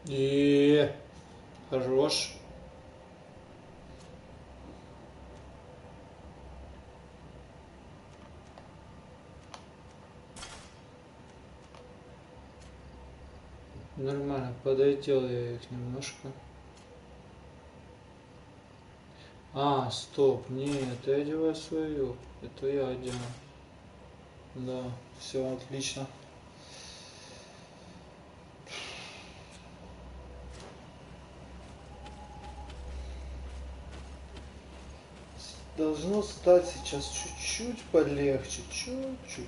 И хорош. Нормально, подойдел я их немножко. А, стоп, нет, я одеваю свою. Это я одену. Да, все отлично. Должно стать сейчас чуть-чуть полегче, чуть-чуть.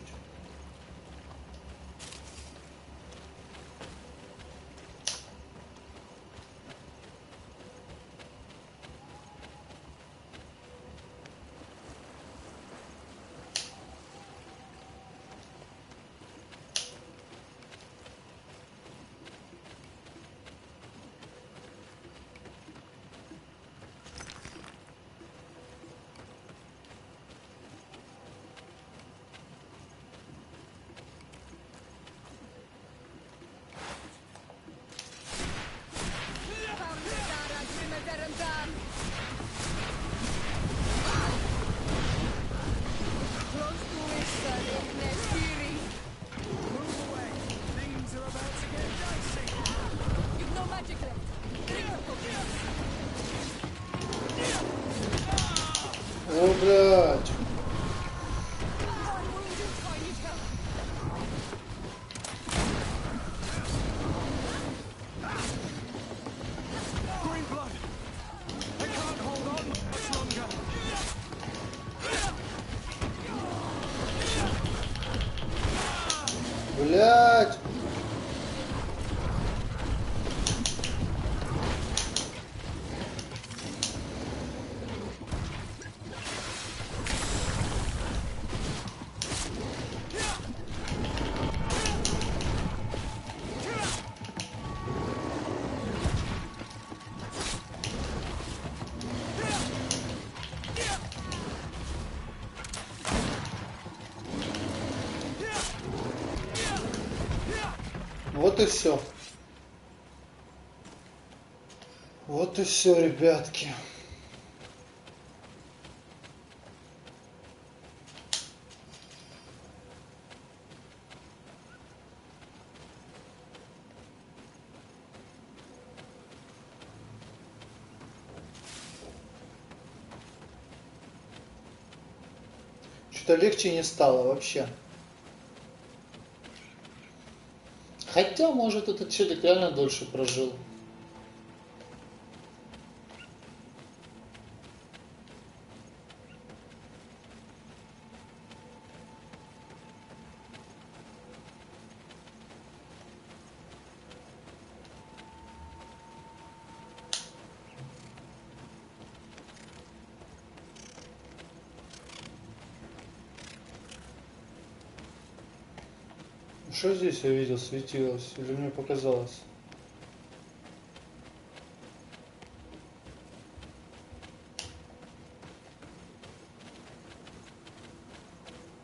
О, блядь. Блядь. Вот и все. Вот и все, ребятки. Что-то легче не стало вообще. Хотя, может, этот челик реально дольше прожил. Что здесь я видел, светилось? Или мне показалось?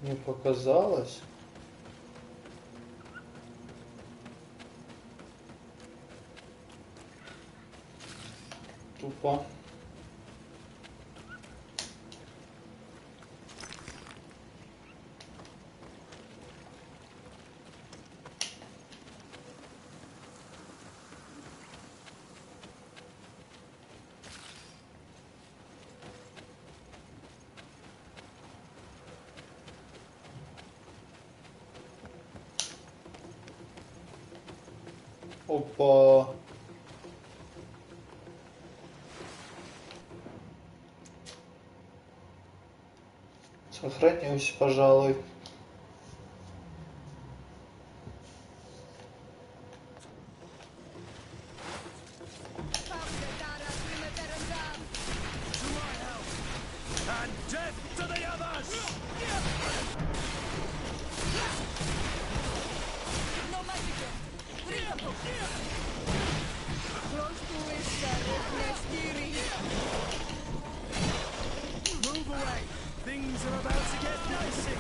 Мне показалось. Тупо. Опа. Сохранимся, пожалуй. Things are about to get dicey.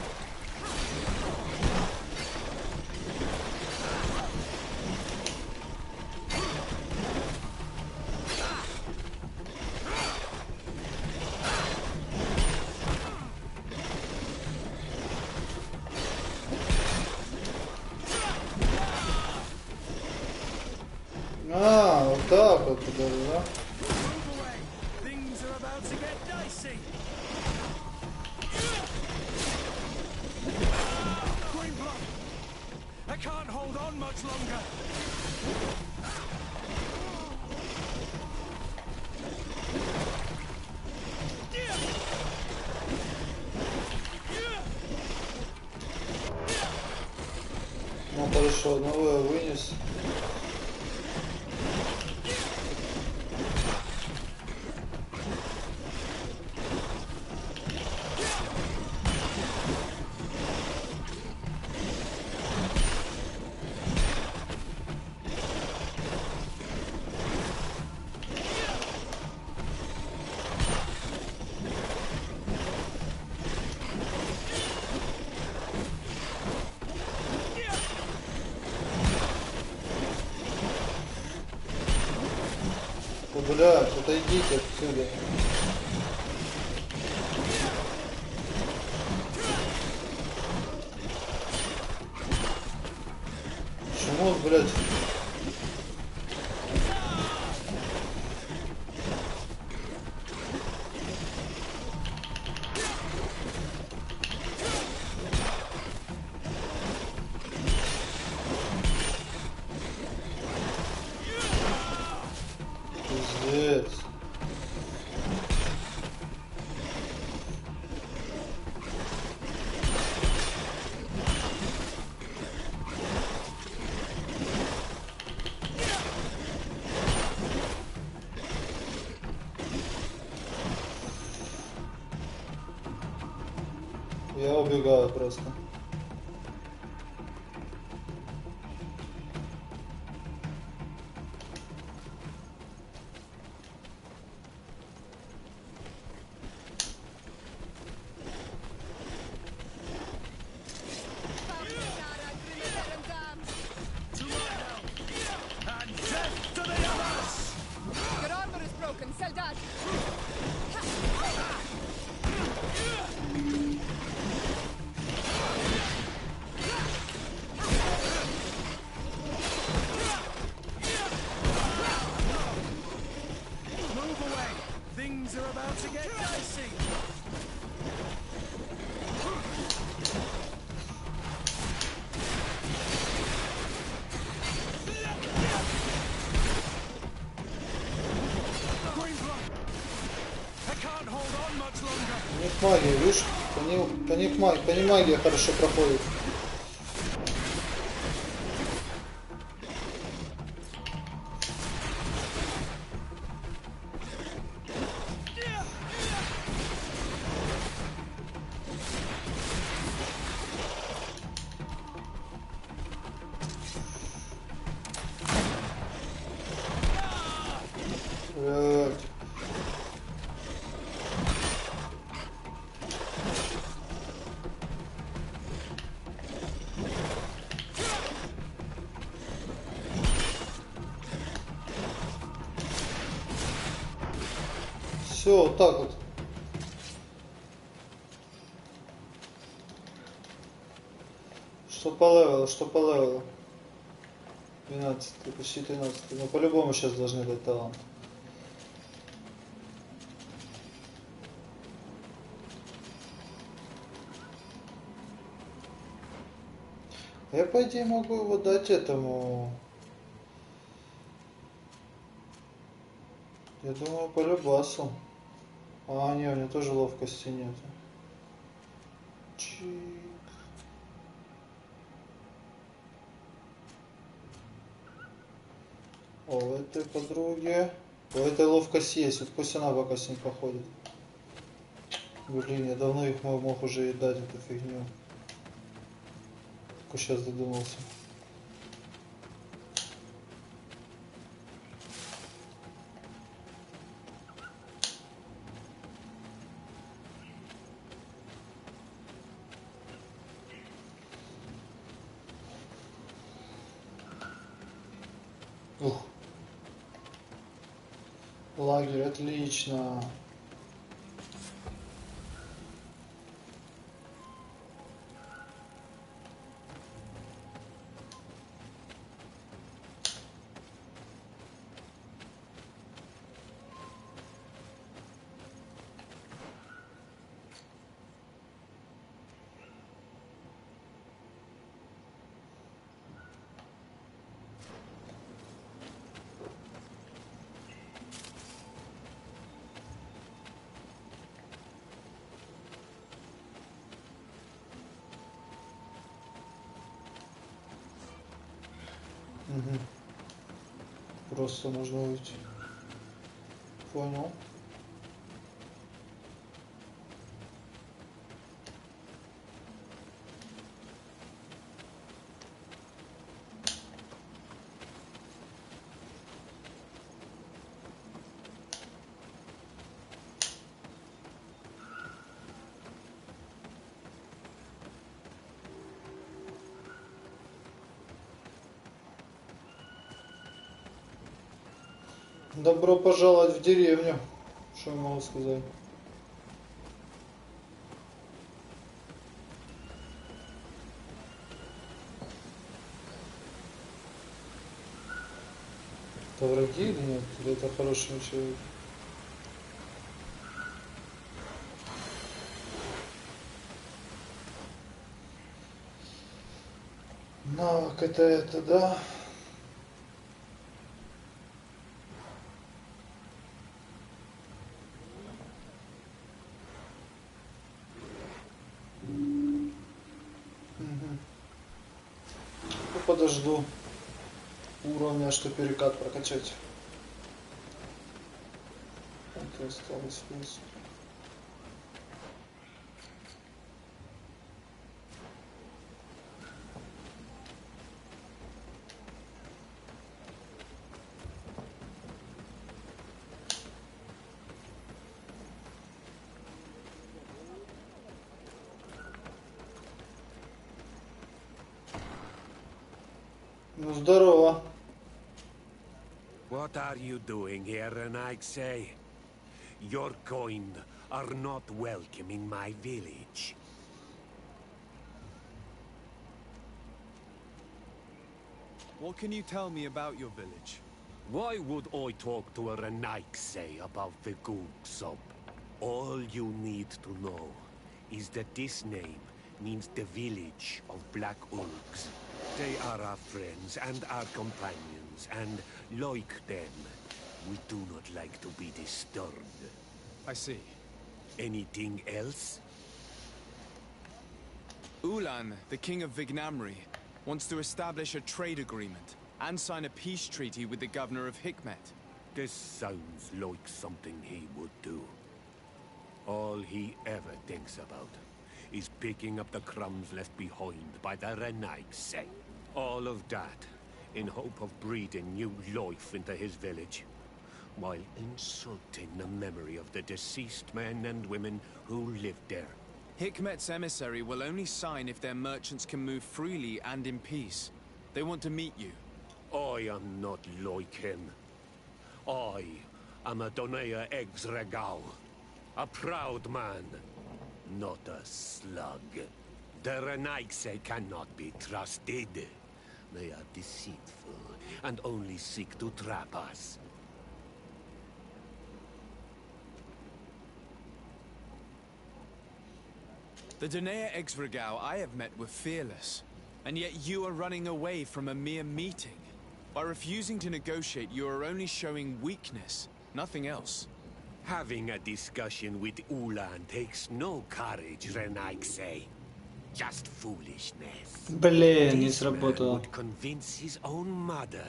А, вот так вот, да? Ну хорошо, одного я вынес. Блядь, отойдите отсюда. Почему, блядь? Пиздец. Я убегаю просто. У них магия, видишь? По ним магия хорошо проходит. Все, вот так вот. Что по левелу? 12, почти 13. Но по-любому сейчас должны дать талант. Я, по идее, могу его дать этому. Я думаю, по любасу. А, не, у него тоже ловкости нет. Чик. О, у этой подруги. У этой ловкость есть. Вот пусть она пока с ним походит. Блин, я давно их мог уже и дать, эту фигню. Только сейчас додумался. Ух. Лагерь, отлично. Угу. Просто нужно уйти. Понял. Добро пожаловать в деревню. Что я могу сказать? Это враги или нет? Или это хороший человек? Навык это, да? Подожду уровня, что перекат прокачать. Это осталось вниз. Ну здорово. What are you doing here, and I say? Your kind are not welcome in my village. What can you tell me about your village? Why would I talk to a Renaikse about the Googsub? All you need to know is that this name means the village of Black Ulks. They are our friends and our companions, and like them, we do not like to be disturbed. I see. Anything else? Ulan, the king of Vignamri, wants to establish a trade agreement and sign a peace treaty with the governor of Hikmet. This sounds like something he would do. All he ever thinks about is picking up the crumbs left behind by the Renaikse. All of that in hope of breathing new life into his village, while insulting the memory of the deceased men and women who lived there. Hikmet's emissary will only sign if their merchants can move freely and in peace. They want to meet you. I am not like him. I am a Donea Exregau, a proud man, not a slug. The Renaikse cannot be trusted. They are deceitful and only seek to trap us. The Donea Exregau I have met were fearless, and yet you are running away from a mere meeting. By refusing to negotiate, you are only showing weakness, nothing else. Having a discussion with Ulan takes no courage, Renaikse. Just foolishness. Блин, не This man сработало. would convince his own mother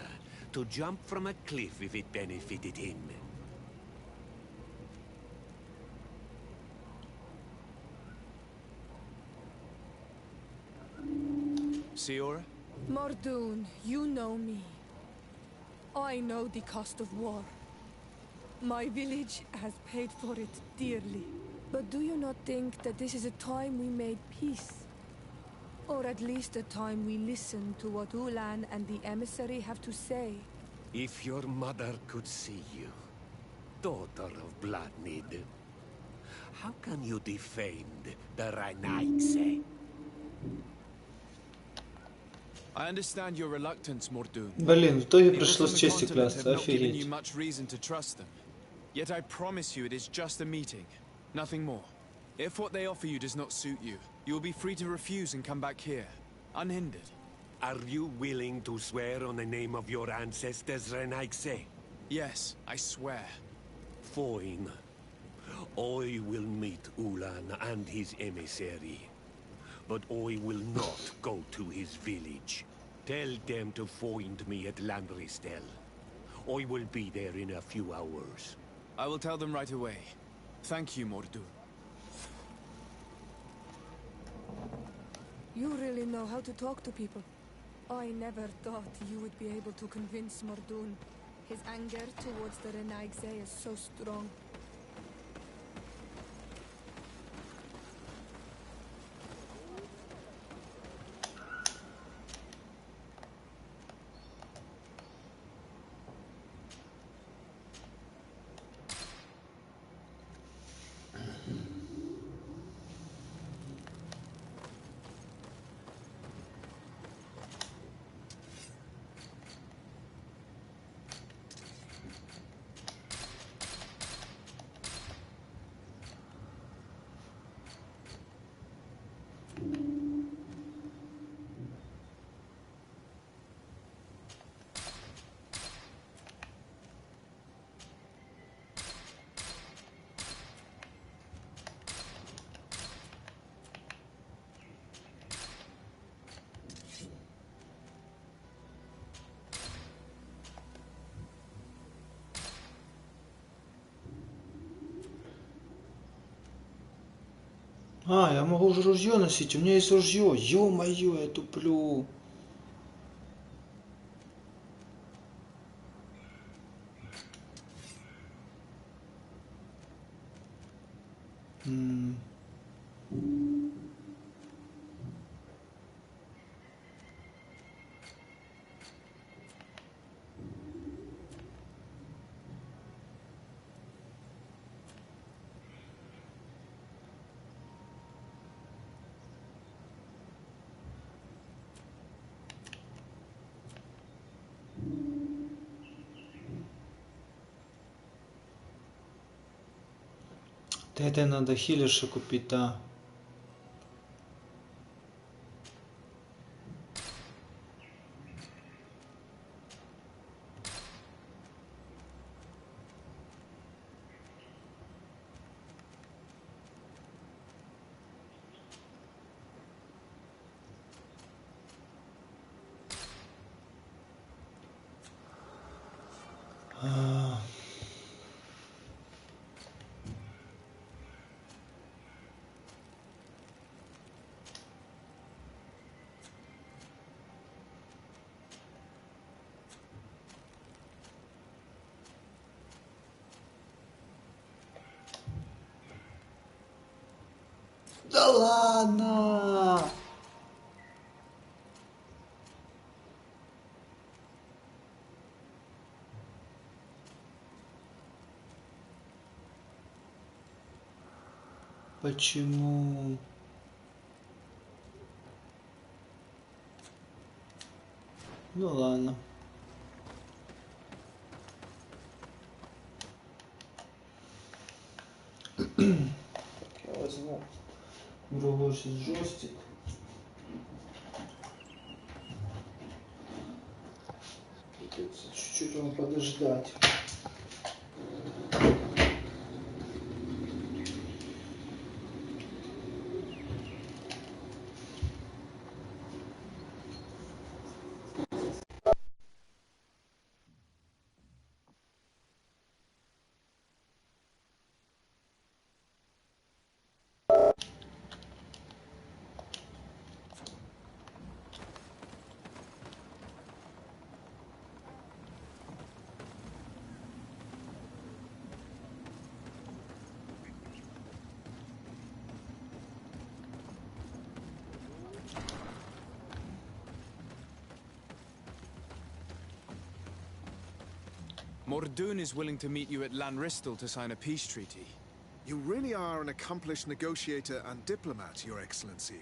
to jump from a cliff if it benefited him. Siora? Mordoon, you know me. I know the cost of war. My village has paid for it dearly. But do you not think that this is a time we made peace? Or at least a time we listen to what Ulan and the emissary have to say? If your mother could see you, daughter of Bloodmead, how can you defend the Renaikse? I understand your reluctance, Mordoon. Блин, в итоге People пришлось from the чести continent клясться, have not given you офигеть. much reason to trust them. Yet I promise you it is just a meeting, nothing more. If what they offer you does not suit you, you will be free to refuse and come back here, unhindered. Are you willing to swear on the name of your ancestors, Renaikse? Yes, I swear. Fine. I will meet Ulan and his emissary. But I will not go to his village. Tell them to find me at Landristel. I will be there in a few hours. I will tell them right away. Thank you, Mordu. You really know how to talk to people. I never thought you would be able to convince Mordoon. His anger towards the Renaigse is so strong. А, я могу уже ружье носить, у меня есть ружье. Ё-моё, я туплю. Да это надо хилерша купить, да. Да ладно! Почему? Ну ладно. Я возьму другой сейчас джойстик. Придется чуть-чуть вам подождать. Mordoon is willing to meet you at Lanristel to sign a peace treaty. You really are an accomplished negotiator and diplomat, Your Excellency.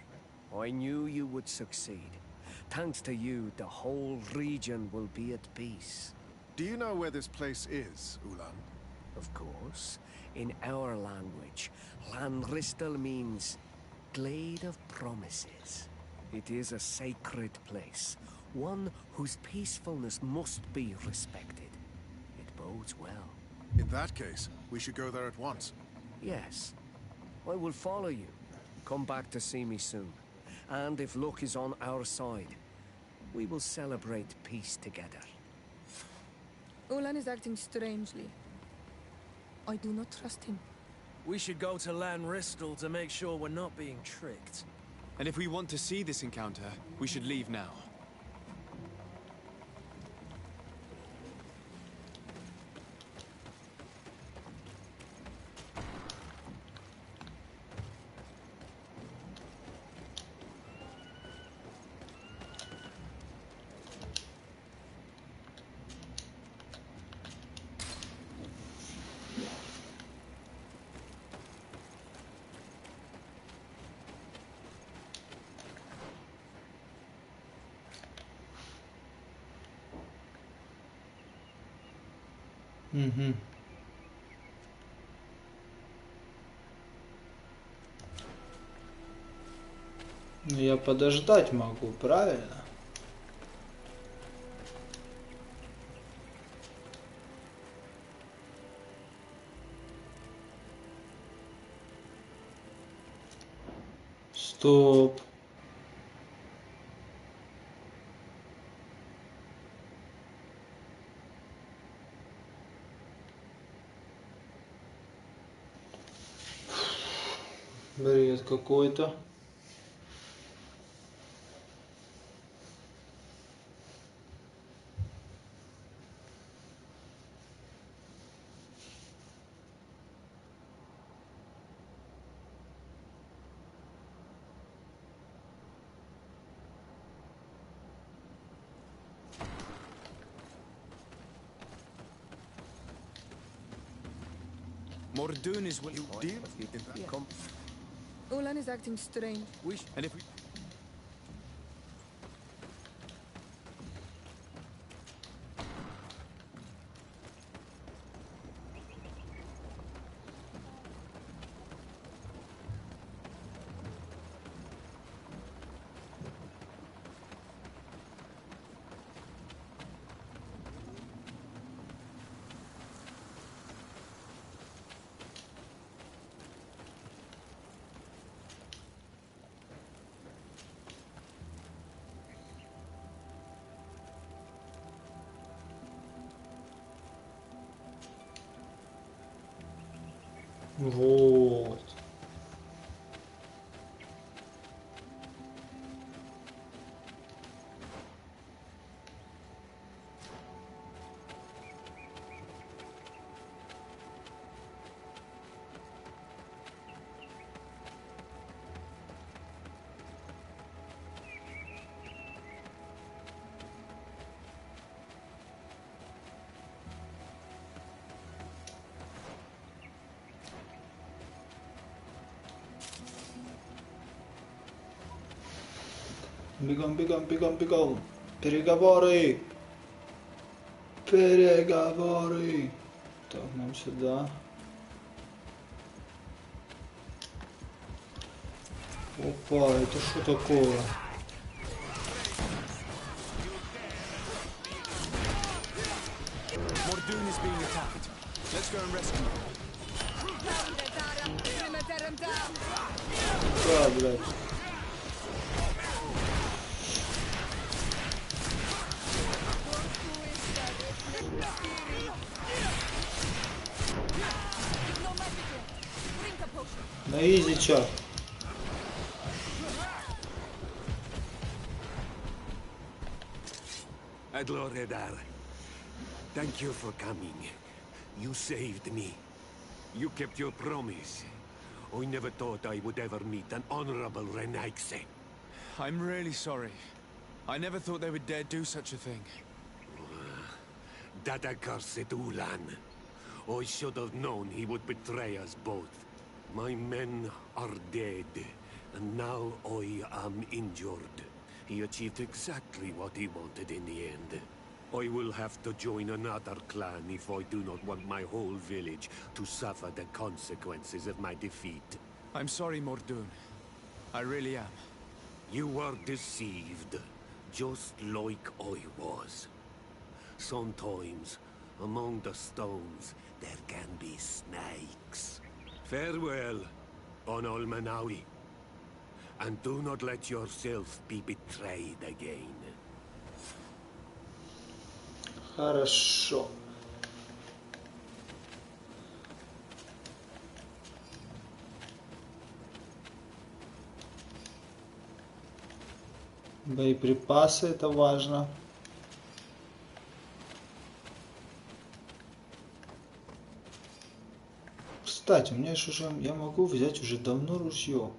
I knew you would succeed. Thanks to you, the whole region will be at peace. Do you know where this place is, Ulan? Of course. In our language, Lanristel means Glade of Promises. It is a sacred place, one whose peacefulness must be respected. It bodes well. In that case, we should go there at once. Yes. I will follow you. Come back to see me soon. And if luck is on our side, We will celebrate peace together. Ulan is acting strangely. I do not trust him. We should go to Lanristel to make sure we're not being tricked. And if we want to see this encounter, we should leave now. Угу. Ну, я подождать могу, правильно? Стоп. Бред какой-то. Mordoon is what You did? Come. Ulan is acting strange. And if we... Вот. Бегом, бегом, бегом, бегом. Переговоры. Переговоры. Так, нам сюда. Опа, это что такое? Mordoon is being attacked. Let's go and rescue him. Да, блядь. На изи чат. Adloredar, thank you for coming. You saved me. You kept your promise. I never thought I would ever meet an honorable Renaigse. I'm really sorry. I never thought they would dare do such a thing. That accursed Ulan. I should have known he would betray us both. My men are dead, and now I am injured. He achieved exactly what he wanted in the end. I will have to join another clan if I do not want my whole village to suffer the consequences of my defeat. I'm sorry, Mordoon. I really am. You were deceived, just like I was. Sometimes, among the stones, there can be snakes. Farewell, Onol Manawi. And do not let yourself be betrayed again. Хорошо. Боеприпасы, это важно. Кстати, у меня же уже, я могу взять уже давно ружье.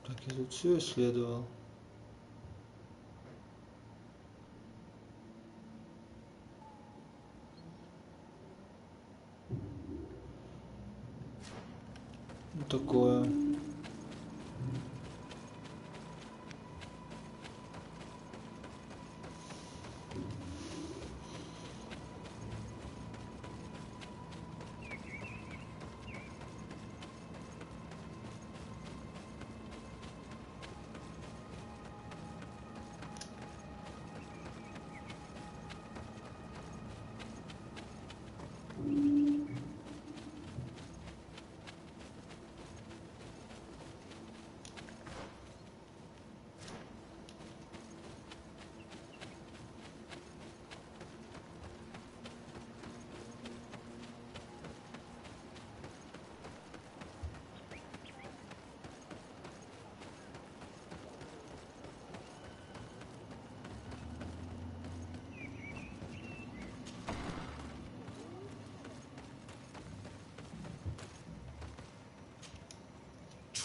Так, я тут все исследовал. Такое.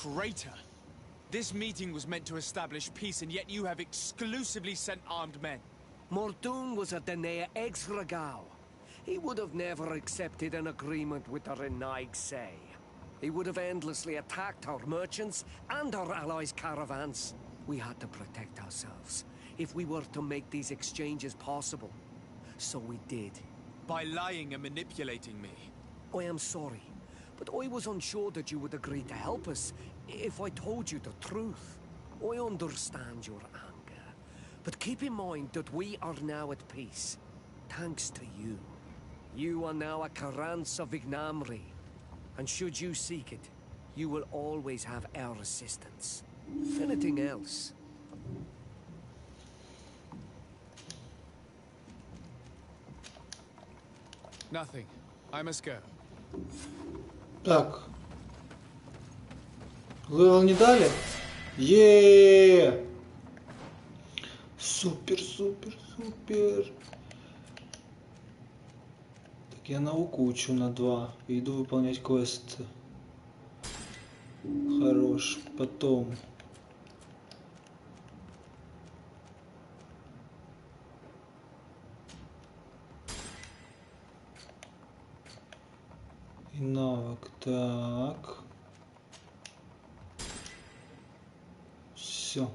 Traitor! This meeting was meant to establish peace, and yet you have exclusively sent armed men. Mordoon was a Denea ex-regao. He would have never accepted an agreement with the Renaig Say. He would have endlessly attacked our merchants and our allies' caravans. We had to protect ourselves if we were to make these exchanges possible. So we did. By lying and manipulating me. I am sorry, but I was unsure that you would agree to help us if I told you the truth. I understand your anger, but keep in mind that we are now at peace, thanks to you. You are now a Karans of Ignamri, and should you seek it, you will always have our assistance. Anything else? Nothing. I must go. Так. Левел не дали? Еее! Супер, супер, супер. Так, я науку учу на 2. И иду выполнять квесты. Хорош. Потом. И навык. Так. Все.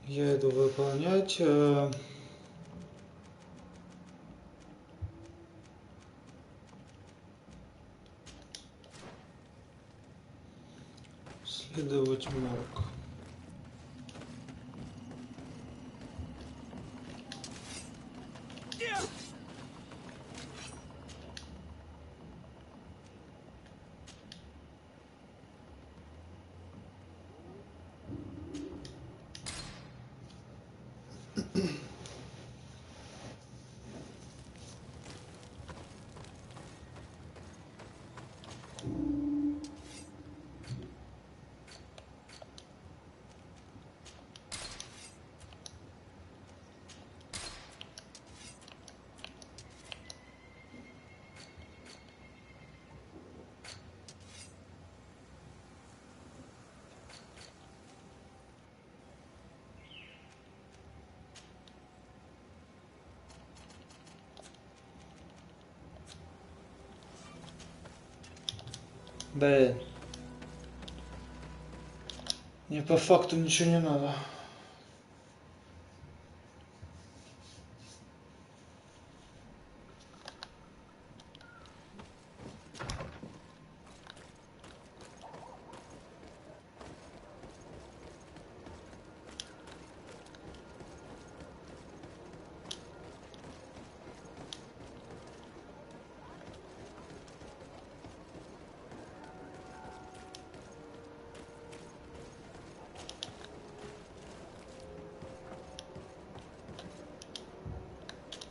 Я иду выполнять. Следовать морг. Блин. Мне по факту ничего не надо.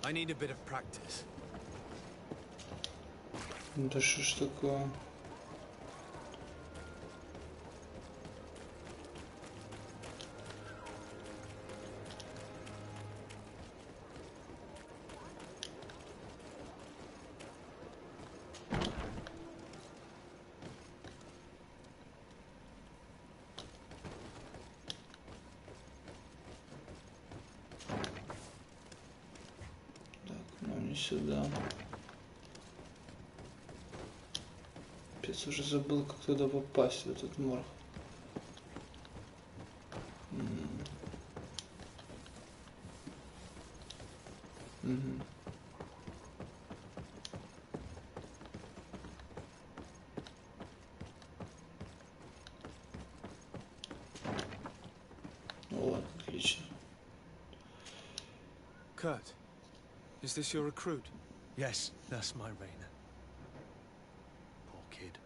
I need a bit of practice. Да что ж такое? Сюда. Пец, уже забыл, как туда попасть, в этот морг. Вот, отлично. Kurt, is this your recruit? Yes, that's my Rainer. Poor kid.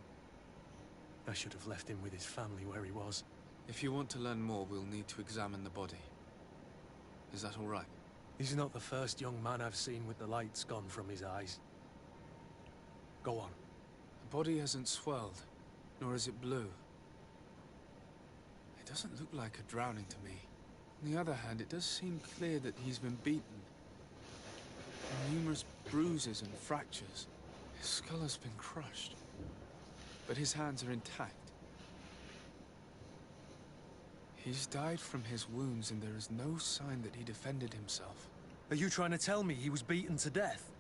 I should have left him with his family where he was. If you want to learn more, we'll need to examine the body. Is that all right? He's not the first young man I've seen with the lights gone from his eyes. Go on. The body hasn't swelled, nor is it blue. It doesn't look like a drowning to me. On the other hand, it does seem clear that he's been beaten. Numerous bruises and fractures. His skull has been crushed, but his hands are intact. He's died from his wounds, and there is no sign that he defended himself. Are you trying to tell me he was beaten to death?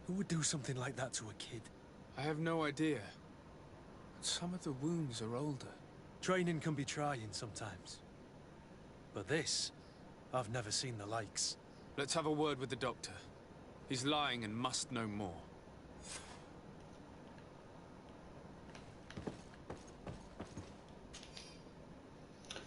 Who would do something like that to a kid? I have no idea. Some of the wounds are older. Training can be trying sometimes. But this, I've never seen the likes. Let's have a word with the doctor. He's lying and must know more.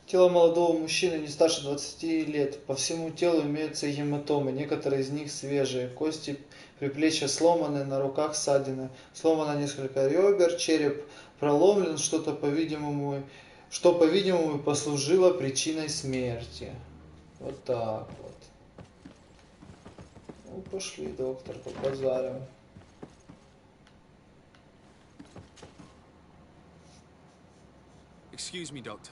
Тело молодого мужчины не старше 20 лет. По всему телу имеются гематомы, некоторые из них свежие. Кости предплечья сломаны, на руках ссадины. Сломано несколько ребер, череп проломлен, что, по-видимому, послужило причиной смерти. Вот так вот. Ну, пошли, доктор, побазарим. Excuse me, doctor,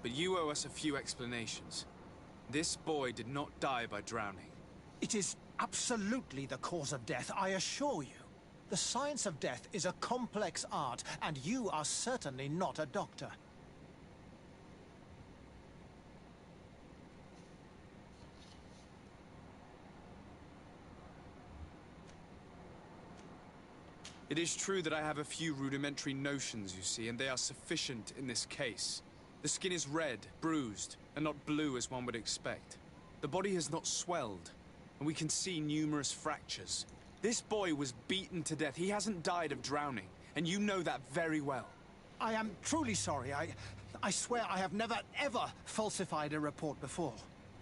but you owe us a few explanations. This boy did not die by drowning. It is absolutely the cause of death, I assure you. The science of death is a complex art, and you are certainly not a doctor. It is true that I have a few rudimentary notions, you see, and they are sufficient in this case. The skin is red, bruised, and not blue as one would expect. The body has not swelled, and we can see numerous fractures. This boy was beaten to death. He hasn't died of drowning, and you know that very well. I am truly sorry. I swear I have never, ever falsified a report before.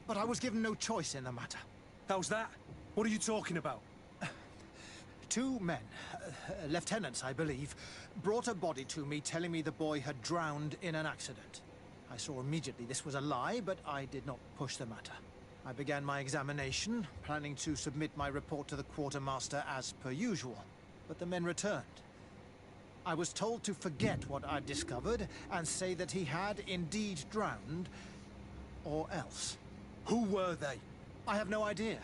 But I was given no choice in the matter. How's that? What are you talking about? Two men, lieutenants I believe, brought a body to me telling me the boy had drowned in an accident. I saw immediately this was a lie, but I did not push the matter. I began my examination, planning to submit my report to the quartermaster as per usual, but the men returned. I was told to forget what I'd discovered and say that he had indeed drowned, or else. Who were they? I have no idea.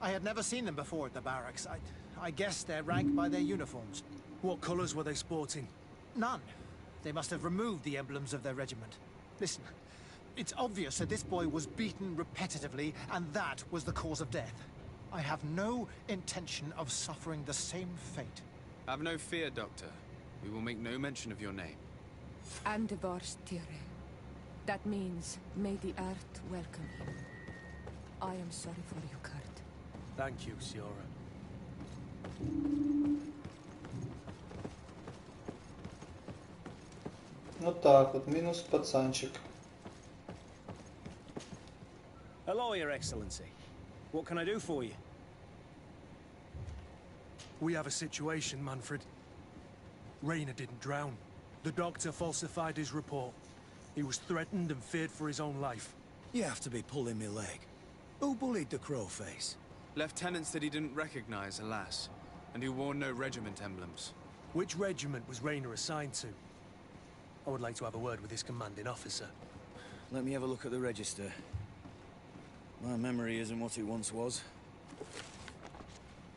I had never seen them before at the barracks. I guess they're ranked by their uniforms. What colours were they sporting? None. They must have removed the emblems of their regiment. Listen, it's obvious that this boy was beaten repetitively, and that was the cause of death. I have no intention of suffering the same fate. Have no fear, Doctor. We will make no mention of your name. Andevars Tire. That means, may the earth welcome you. I am sorry for you, Kurt. Thank you, Siora. Вот так вот, минус пацанчик. Hello, Your Excellency. What can I do for you? We have a situation, Manfred. Rainer didn't drown. The doctor falsified his report. He was threatened and feared for his own life. You have to be pulling me leg. Who bullied the crowface? Lieutenants that he didn't recognize, alas, and who wore no regiment emblems. Which regiment was Rainer assigned to? I would like to have a word with his commanding officer. Let me have a look at the register. My memory isn't what it once was.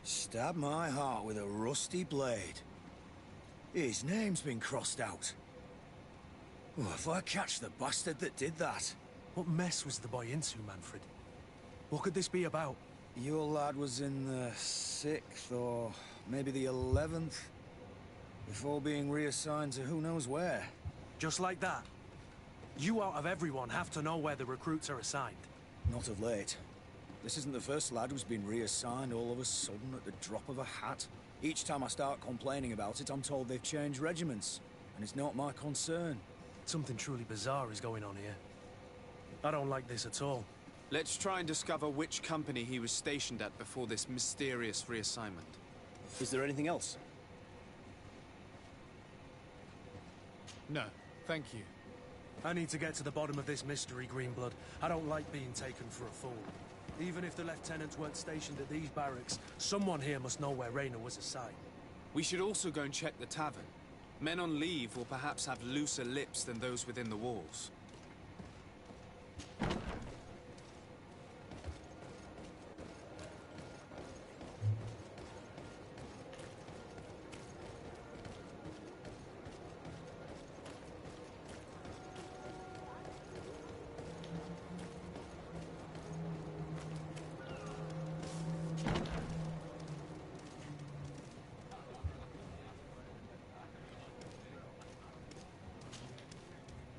Stab my heart with a rusty blade. His name's been crossed out. Oh, if I catch the bastard that did that. What mess was the boy into, Manfred? What could this be about? Your lad was in the 6th or maybe the 11th, before being reassigned to who knows where. Just like that? You out of everyone have to know where the recruits are assigned. Not of late. This isn't the first lad who's been reassigned all of a sudden at the drop of a hat. Each time I start complaining about it, I'm told they've changed regiments, and it's not my concern. Something truly bizarre is going on here. I don't like this at all. Let's try and discover which company he was stationed at before this mysterious reassignment. Is there anything else? No, thank you. I need to get to the bottom of this mystery, Greenblood. I don't like being taken for a fool. Even if the lieutenants weren't stationed at these barracks, someone here must know where Rainer was assigned. We should also go and check the tavern. Men on leave will perhaps have looser lips than those within the walls.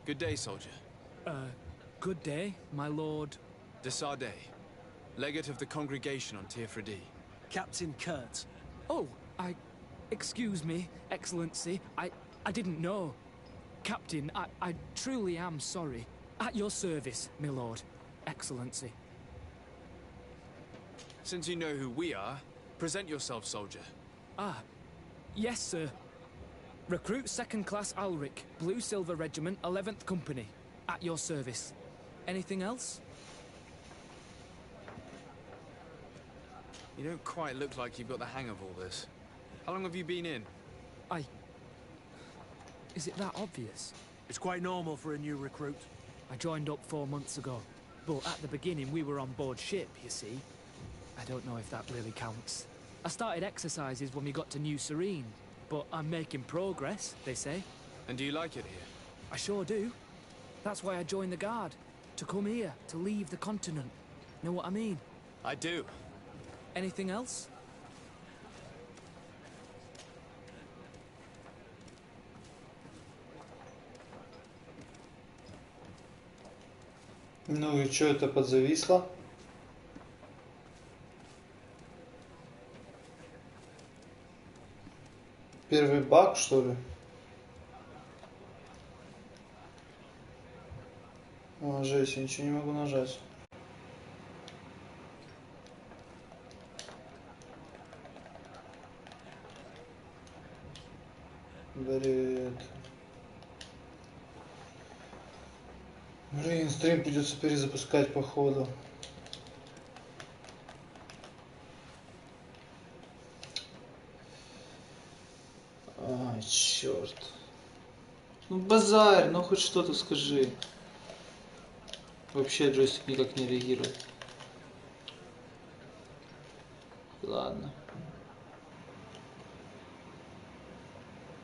Good day, soldier. Good day, my lord. De Sardet, legate of the congregation on Tirfredi. Captain Kurt. Oh, excuse me, Excellency. I didn't know. Captain, I truly am sorry. At your service, my lord. Excellency. Since you know who we are, present yourself, soldier. Ah, yes, sir. Recruit 2nd Class Alric, Blue Silver Regiment, 11th Company. At your service. Anything else? You don't quite look like you've got the hang of all this. How long have you been in? Is it that obvious? It's quite normal for a new recruit. I joined up 4 months ago. But at the beginning we were on board ship, you see. I don't know if that really counts. I started exercises when we got to New Serene. But I'm making progress, they say. And do you like it here? I sure do. That's why I joined the Guard. To come here, to leave the continent. Know what I mean? I do. Anything else? Ну и что это подзависло? Первый баг, что ли? О, жесть, я ничего не могу нажать. Бред. Блин, стрим придется перезапускать походу. Ай, черт. Ну базарь, ну хоть что-то скажи. Вообще джойстик никак не реагирует. Ладно.